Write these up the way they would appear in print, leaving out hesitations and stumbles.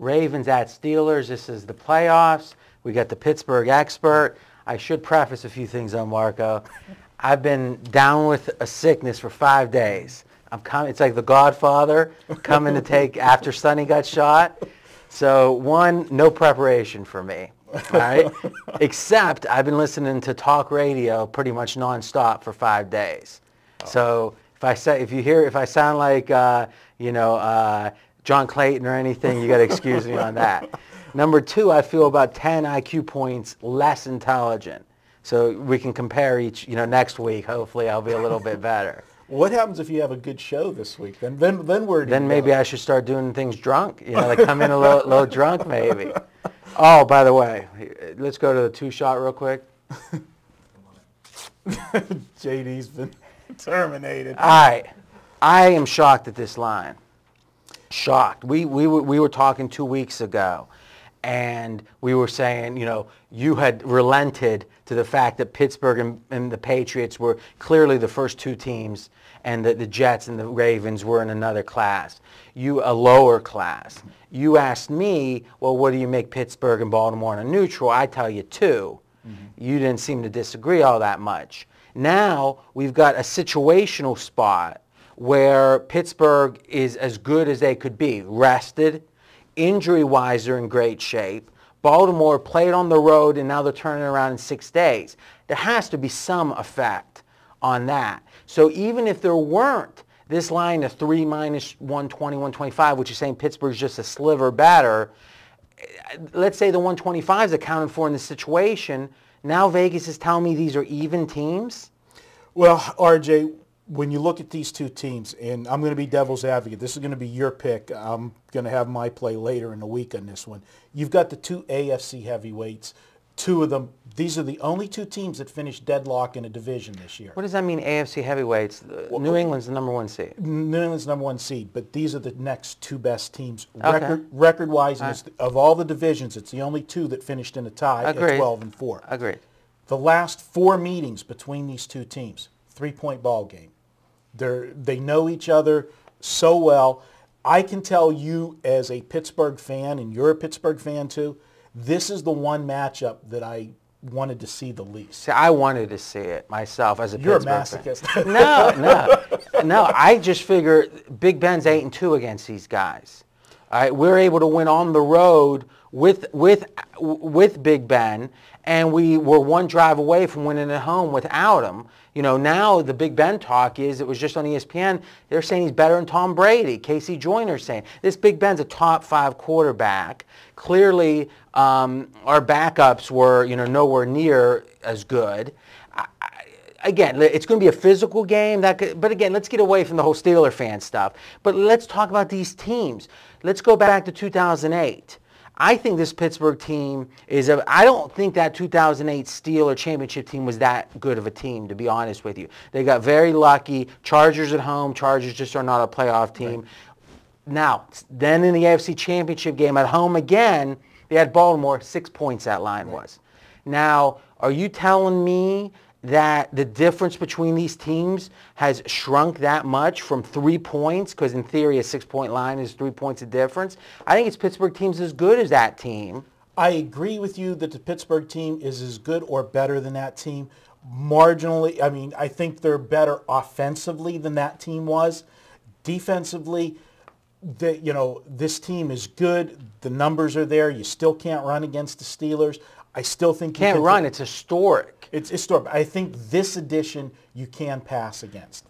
Ravens at Steelers. This is the playoffs. We got the Pittsburgh expert. I should preface a few things on Marco. I've been down with a sickness for 5 days. I'm coming. It's like The Godfather coming to take after Sonny got shot. So one, no preparation for me. All right, except I've been listening to talk radio pretty much nonstop for 5 days. So if I sound like John Clayton or anything, you got to excuse me on that. Number two, I feel about 10 IQ points less intelligent. So we can compare each, next week. Hopefully I'll be a little bit better. What happens if you have a good show this week? Then where do you Then maybe go? I should start doing things drunk. Like come in a little drunk maybe. Oh, by the way, let's go to the two-shot real quick. JD's been terminated. All right. I am shocked at this line. Shocked. We were talking 2 weeks ago, and we were saying, you had relented to the fact that Pittsburgh and the Patriots were clearly the first two teams, and that the Jets and the Ravens were in another class. A lower class. You asked me, well, what do you make Pittsburgh and Baltimore in a neutral? I tell you 2. Mm-hmm. You didn't seem to disagree all that much. Now we've got a situational spot where Pittsburgh is as good as they could be. Rested, injury-wise they're in great shape. Baltimore played on the road and now they're turning around in 6 days. There has to be some effect on that. So even if there weren't this line of 3 minus 120, 125, which is saying Pittsburgh's just a sliver better, let's say the 125 is accounted for in the situation, now Vegas is telling me these are even teams? Well, RJ, when you look at these two teams, and I'm going to be devil's advocate, this is going to be your pick. I'm going to have my play later in the week on this one. You've got the two AFC heavyweights. Two of them, these are the only two teams that finished deadlock in a division this year. What does that mean, AFC heavyweights? New England's the number 1 seed. New England's number 1 seed, but these are the next two best teams. Okay. Record-wise, of all the divisions, it's the only two that finished in a tie at 12-4. Agreed. The last 4 meetings between these two teams, 3-point ball game. They know each other so well. I can tell you as a Pittsburgh fan, and you're a Pittsburgh fan too, this is the one matchup that I wanted to see the least. See, I wanted to see it myself as a Pittsburgh masochist. fan. No. I just figure Big Ben's 8-2 against these guys. All right, we're able to win on the road with Big Ben, and we were one drive away from winning at home without him. Now the Big Ben talk is, it was just on ESPN, they're saying he's better than Tom Brady. Casey Joyner's saying, this Big Ben's a top 5 quarterback. Clearly, our backups were, nowhere near as good. Again, it's going to be a physical game. But again, let's get away from the whole Steeler fan stuff. But let's talk about these teams. Let's go back to 2008. I think this Pittsburgh team I don't think that 2008 Steeler championship team was that good of a team, to be honest with you. They got very lucky. Chargers at home. Chargers just are not a playoff team. Right. Now, then in the AFC championship game at home again, they had Baltimore, 6 points that line was. Now, are you telling me that the difference between these teams has shrunk that much from 3 points, because in theory a 6-point line is 3 points of difference? I think it's Pittsburgh team's as good as that team. I agree with you that the Pittsburgh team is as good or better than that team. Marginally, I think they're better offensively than that team was. Defensively, this team is good. The numbers are there. You still can't run against the Steelers. I still think you can't run. It's historic. It's historic. I think this edition you can pass against.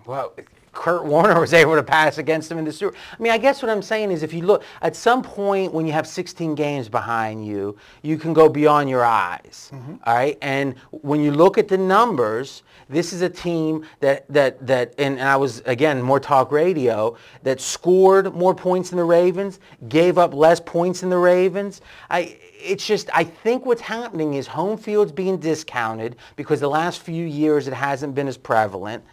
Well, Kurt Warner was able to pass against them in the Super. I guess what I'm saying is, if you look at some point when you have 16 games behind you, you can go beyond your eyes. Mm-hmm. All right, and when you look at the numbers, this is a team that and I was, again, more talk radio, that scored more points than the Ravens, gave up less points than the Ravens. I think what's happening is home field's being discounted because the last few years it hasn't been as prevalent.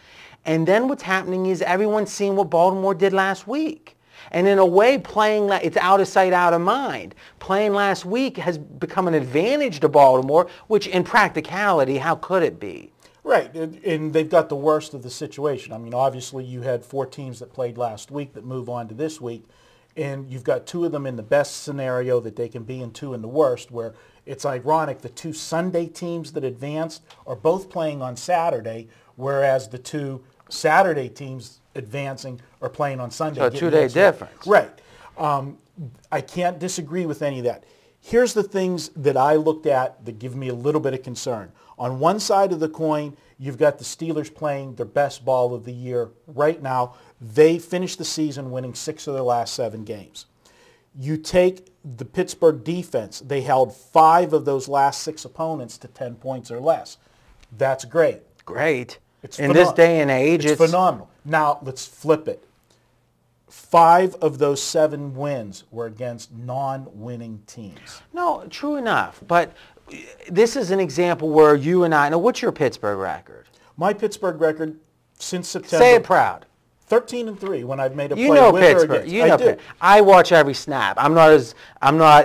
And then what's happening is everyone's seeing what Baltimore did last week. And in a way, it's out of sight, out of mind. Playing last week has become an advantage to Baltimore, which in practicality, how could it be? Right, and they've got the worst of the situation. Obviously you had 4 teams that played last week that move on to this week. and you've got two of them in the best scenario that they can be and two in the worst, where it's ironic the two Sunday teams that advanced are both playing on Saturday, whereas the two Saturday teams advancing are playing on Sunday. So a 2-day difference. Right. I can't disagree with any of that. Here's the things that I looked at that give me a little bit of concern. On one side of the coin, you've got the Steelers playing their best ball of the year right now. They finished the season winning 6 of their last 7 games. You take the Pittsburgh defense. They held 5 of those last 6 opponents to 10 points or less. That's great. Great. In this day and age, it's phenomenal. Now, let's flip it. 5 of those 7 wins were against non-winning teams. No, true enough. But this is an example where you and I, now what's your Pittsburgh record? My Pittsburgh record since September. Say it proud. 13-3 when I've made a play You know with Pittsburgh. or against. You know Pittsburgh. I watch every snap. I'm not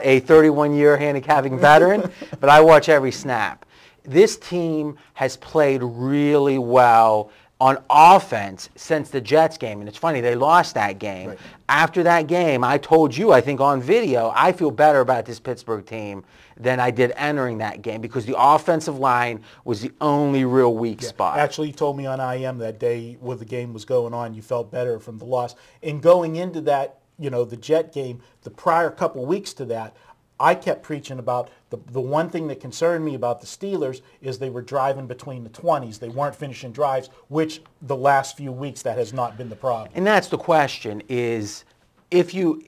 a 31-year handicapping veteran, but I watch every snap. This team has played really well on offense since the Jets game. And it's funny, they lost that game. Right. After that game, I told you, I think on video, I feel better about this Pittsburgh team than I did entering that game because the offensive line was the only real weak spot. Actually, you told me on IM that day when the game was going on, you felt better from the loss. And going into that, the Jet game, the prior couple weeks to that, I kept preaching about the one thing that concerned me about the Steelers is they were driving between the 20s. They weren't finishing drives, which the last few weeks that has not been the problem. And that's the question is if you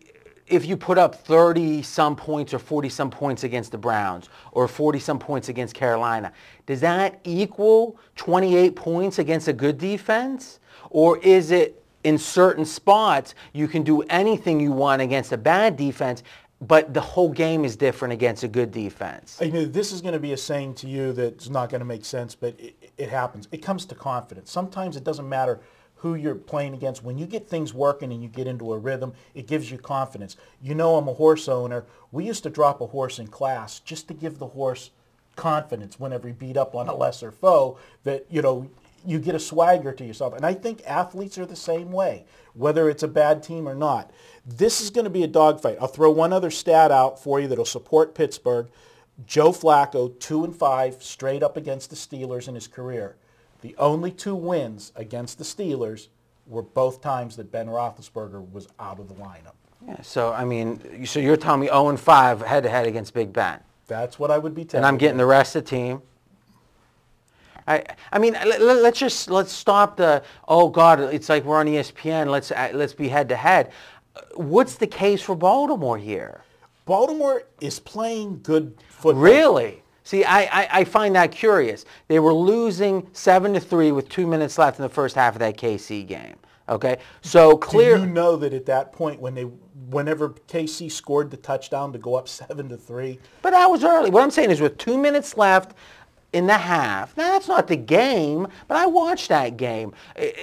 put up 30-some points or 40-some points against the Browns or 40-some points against Carolina, does that equal 28 points against a good defense? Or is it in certain spots you can do anything you want against a bad defense, but the whole game is different against a good defense? This is going to be a saying to you that's not going to make sense, but it happens. It comes to confidence. Sometimes it doesn't matter who you're playing against. When you get things working and you get into a rhythm, it gives you confidence. I'm a horse owner. We used to drop a horse in class just to give the horse confidence whenever he beat up on a lesser foe that, you get a swagger to yourself. And I think athletes are the same way, whether it's a bad team or not. This is going to be a dogfight. I'll throw one other stat out for you that'll support Pittsburgh. Joe Flacco, 2-5 straight up against the Steelers in his career. The only 2 wins against the Steelers were both times that Ben Roethlisberger was out of the lineup. Yeah, so you're telling me 0-5 head-to-head against Big Ben. That's what I would be telling you. And I'm getting the rest of the team. Let's stop the, oh God, it's like we're on ESPN, let's be head-to-head. What's the case for Baltimore here? Baltimore is playing good football. Really? See, I find that curious. They were losing 7-3 with 2 minutes left in the first half of that KC game. Okay, so clear. Do you know that at that point whenever KC scored the touchdown to go up 7-3? But that was early. What I'm saying is with 2 minutes left in the half. Now, that's not the game, but I watched that game.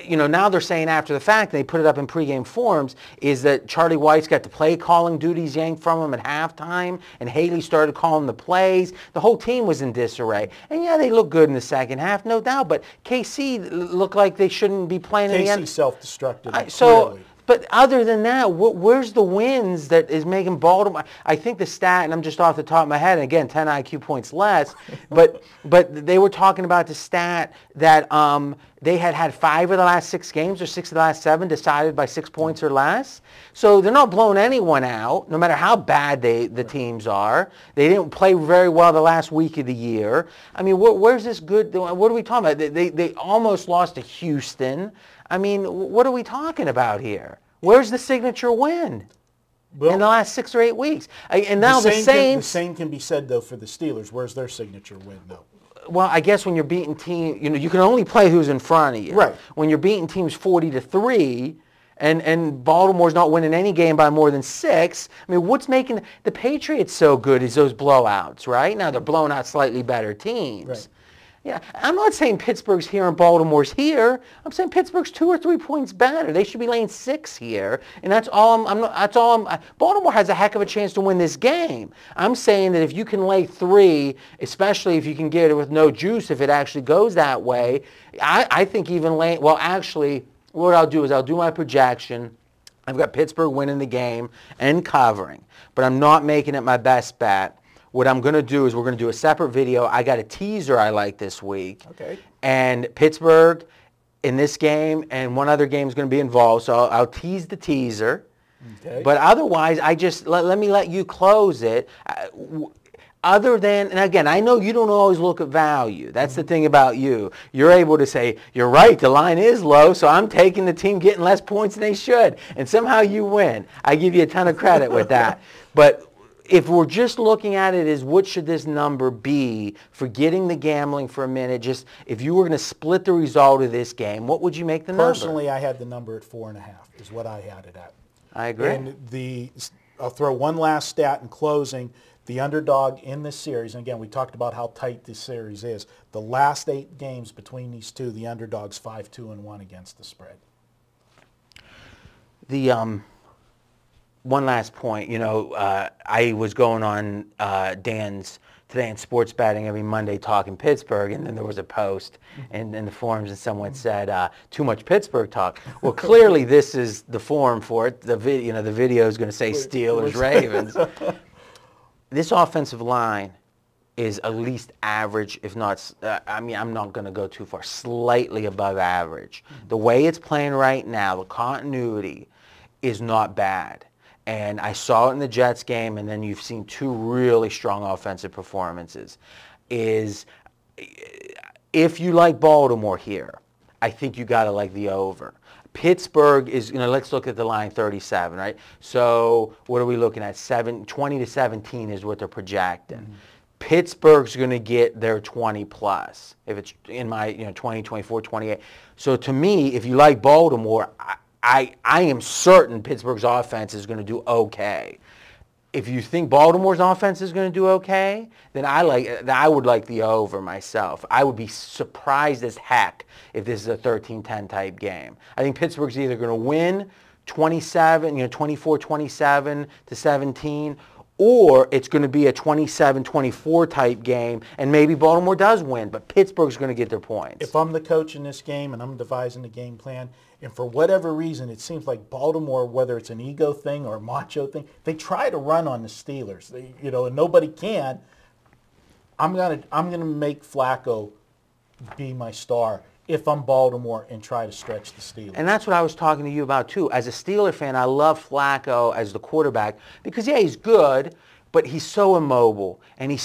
Now they're saying after the fact, they put it up in pregame forums, is that Charlie White's got the play calling duties yanked from him at halftime, and Haley started calling the plays. The whole team was in disarray. And yeah, they looked good in the second half, no doubt, but KC looked like they shouldn't be playing in the end. KC self-destructed. So, but other than that, where's the wins that is making Baltimore? I think the stat, and I'm just off the top of my head, and again, 10 IQ points less, but they were talking about the stat that they had 5 of the last 6 games or 6 of the last 7 decided by 6 points or less. So they're not blowing anyone out, no matter how bad the teams are. They didn't play very well the last week of the year. Where's this good? What are we talking about? They almost lost to Houston. What are we talking about here? Where's the signature win in the last 6 or 8 weeks? And now the Saints. The same can be said, though, for the Steelers. Where's their signature win, though? Well, I guess when you're beating teams, you can only play who's in front of you. Right. When you're beating teams 40-3, and Baltimore's not winning any game by more than 6, what's making the Patriots so good is those blowouts, right? Now they're blowing out slightly better teams. Right. Yeah, I'm not saying Pittsburgh's here and Baltimore's here. I'm saying Pittsburgh's 2 or 3 points better. They should be laying 6 here, and that's all. Baltimore has a heck of a chance to win this game. I'm saying that if you can lay 3, especially if you can get it with no juice, if it actually goes that way, I think even laying. Well, actually, what I'll do is I'll do my projection. I've got Pittsburgh winning the game and covering, but I'm not making it my best bet. What I'm going to do is we're going to do a separate video. I got a teaser I like this week. Okay. And Pittsburgh in this game and one other game is going to be involved, so I'll tease the teaser. Okay. But otherwise, I just let me let you close it. Other than, and again, I know you don't always look at value. That's the thing about you. You're able to say, you're right, the line is low, so I'm taking the team getting less points than they should. And somehow you win. I give you a ton of credit with that. But if we're just looking at it as what should this number be, forgetting the gambling for a minute, just if you were going to split the result of this game, what would you make the number? Personally, I had the number at 4.5 is what I had it at. I agree. And I'll throw one last stat in closing. The underdog in this series, and again, we talked about how tight this series is. The last 8 games between these two, the underdog's 5-2-1 against the spread. The one last point, I was going on Dan's Today in Sports Betting every Monday talking Pittsburgh, and then there was a post in the forums and someone said, too much Pittsburgh talk. Well, clearly this is the forum for it. The video is going to say Steelers, Ravens. This offensive line is at least average, if not, I'm not going to go too far, slightly above average. The way it's playing right now, the continuity is not bad. And I saw it in the Jets game, and then you've seen 2 really strong offensive performances. If you like Baltimore here, I think you got to like the over. Pittsburgh is, let's look at the line 37, right? So what are we looking at? 20 to 17 is what they're projecting. Mm-hmm. Pittsburgh's going to get their 20 plus if it's in my 20, 24, 28. So to me, if you like Baltimore, I am certain Pittsburgh's offense is going to do okay. If you think Baltimore's offense is going to do okay, then I would like the over myself. I would be surprised as heck if this is a 13-10 type game. I think Pittsburgh's either going to win 24-27 to 17, or it's going to be a 27-24 type game, and maybe Baltimore does win, but Pittsburgh's going to get their points. If I'm the coach in this game and I'm devising the game plan, and for whatever reason it seems like Baltimore, whether it's an ego thing or a macho thing, they try to run on the Steelers. And nobody can. I'm gonna make Flacco be my star if I'm Baltimore and try to stretch the Steelers. And that's what I was talking to you about too. As a Steeler fan, I love Flacco as the quarterback because, yeah, he's good, but he's so immobile. And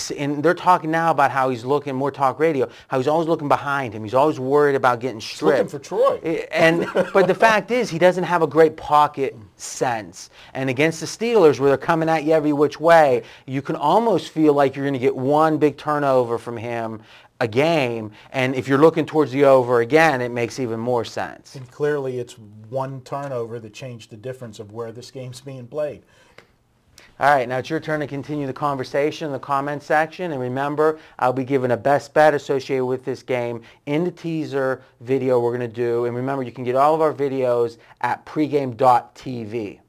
they're talking now about how he's looking, more talk radio, how he's always looking behind him. He's always worried about getting stripped. He's looking for Troy. But the fact is, he doesn't have a great pocket sense. And against the Steelers, where they're coming at you every which way, you can almost feel like you're going to get one big turnover from him a game, and if you're looking towards the over again, it makes even more sense. And clearly it's one turnover that changed the difference of where this game's being played. All right, now it's your turn to continue the conversation in the comment section, and remember, I'll be giving a best bet associated with this game in the teaser video we're going to do, and remember, you can get all of our videos at pregame.tv.